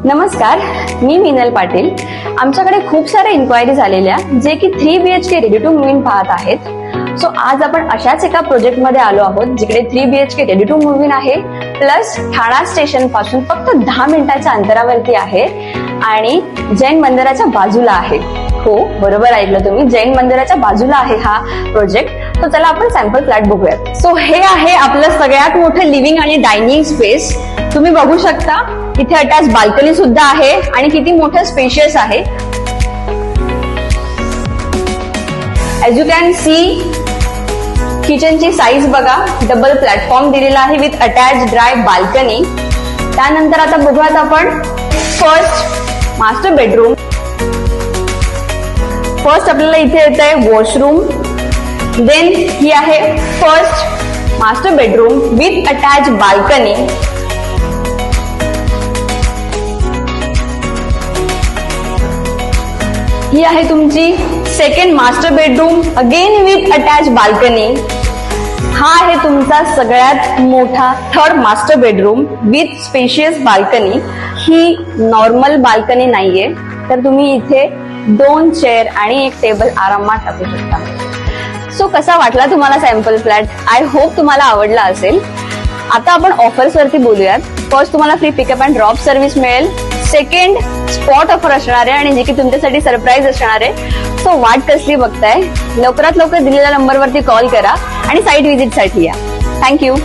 नमस्कार, मी मीनल पाटील. आमच्याकडे खूप साऱ्या इन्क्वायरीज आलेल्या जे की 3 BHK ready to move in पाहत आहेत. सो आज आपण अशाच एका प्रोजेक्ट मध्ये आलो आहोत जिकडे 3 BHK ready to move in आहे, प्लस ठाणा स्टेशन पासून फक्त 10 मिनिटाच्या अंतरावरती आहे आणि जैन मंदिराच्या बाजूला आहे. हो, बरोबर ऐकलं तुम्ही, जैन मंदिराच्या बाजूला आहे हा प्रोजेक्ट. तर चला आपण सॅम्पल फ्लॅट बघूयात. सो हे आहे आपलं सगळ्यात मोठं लिव्हिंग आणि डायनिंग स्पेस. तुम्ही बघू शकता इथे अटॅच बाल्कनी सुद्धा आहे आणि किती मोठं स्पेशियस आहे. एज यू कॅन सी किचनची साईज बघा, डबल प्लॅटफॉर्म दिलेला आहे विथ अटॅच ड्राय बाल्कनी. त्यानंतर आता बघूयात आपण फर्स्ट मास्टर बेडरूम. फर्स्ट आपल्याला इथे येत आहे वॉशरूम. देन ही आहे first master bedroom with attach balcony. ही आहे तुमची second master bedroom, again with attach balcony. हा आहे तुमचा सगळ्यात मोठा third master bedroom with spacious balcony. ही नॉर्मल बाल्कनी नाहीये, तर तुम्ही इथे 2 चेअर आणि 1 टेबल आरामात टाकू शकता. सो कसा वाटला तुम्हाला सॅम्पल फ्लॅट? आय होप तुम्हाला आवडला असेल. आता आपण ऑफर्स वरती बोलूयात. फर्स्ट तुम्हाला free pickup and drop service मिळेल. सेकंड स्पॉट ऑफर असणार आहे आणि जे की तुमच्यासाठी सरप्राईज असणार आहे. सो वाट कसली बघताय? लवकरात लवकर दिलेल्या नंबरवरती कॉल करा आणि साईट व्हिजिट साठी या. थँक्यू.